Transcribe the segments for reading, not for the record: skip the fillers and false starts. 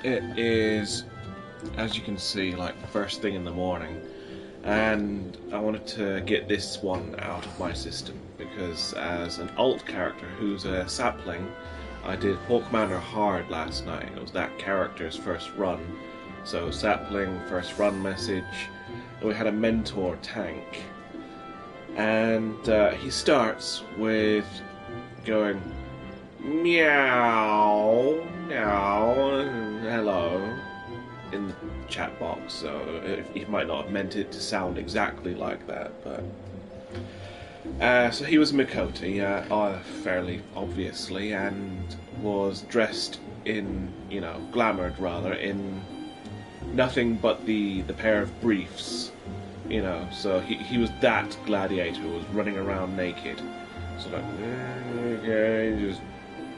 It is, as you can see, like first thing in the morning, and I wanted to get this one out of my system because as an alt character who's a sapling, I did Hawk Manor hard last night. It was that character's first run, so sapling, first run message, and we had a mentor tank, and he starts with going meow, meow, hello in the chat box, so he might not have meant it to sound exactly like that, but so he was Miqo'te, fairly obviously, and was dressed in, glamoured rather, in nothing but the pair of briefs, so he was that gladiator who was running around naked, so like, okay, just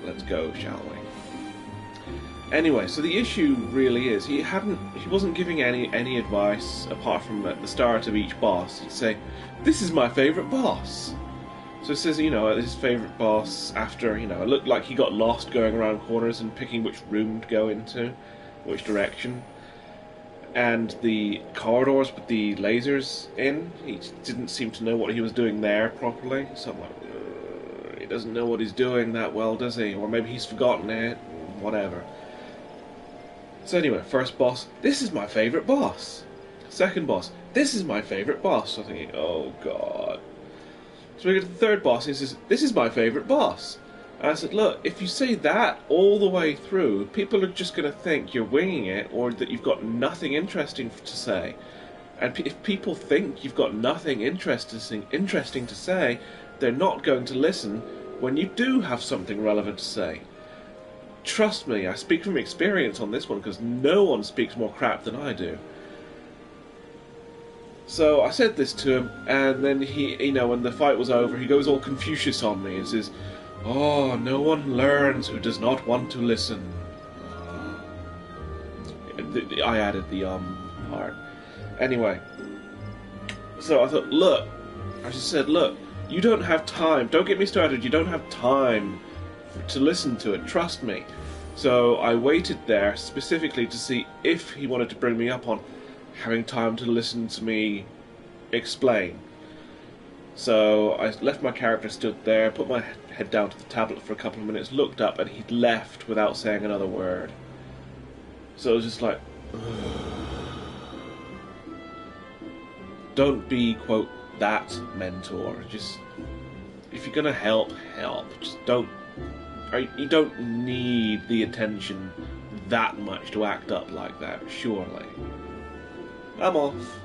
let's go, shall we? Anyway, so the issue really is he wasn't giving any advice apart from at the start of each boss. He'd say, "This is my favourite boss." So it says, his favourite boss after, it looked like he got lost going around corners and picking which room to go into, which direction. And the corridors with the lasers in, he didn't seem to know what he was doing there properly. So I'm like, he doesn't know what he's doing that well, does he? Or maybe he's forgotten it, whatever. So anyway, first boss, this is my favourite boss. Second boss, this is my favourite boss. So I'm thinking, oh god. So we get to the third boss, and he says, this is my favourite boss. And I said, look, if you say that all the way through, people are just going to think you're winging it, or that you've got nothing interesting to say. And if people think you've got nothing interesting to say, they're not going to listen when you do have something relevant to say. Trust me, I speak from experience on this one, because no one speaks more crap than I do. So I said this to him, and then he, when the fight was over, he goes all Confucius on me and says, "Oh, no one learns who does not want to listen." I added the part. Anyway, so I thought, I just said, look, you don't have time. Don't get me started. You don't have time to listen to it. Trust me. So I waited there specifically to see if he wanted to bring me up on having time to listen to me explain. So I left my character stood there, put my head down to the tablet for a couple of minutes, looked up, and he'd left without saying another word. So it was just like, don't be, quote, that mentor. Just, if you're gonna help. Just don't. You don't need the attention that much to act up like that, surely. I'm off.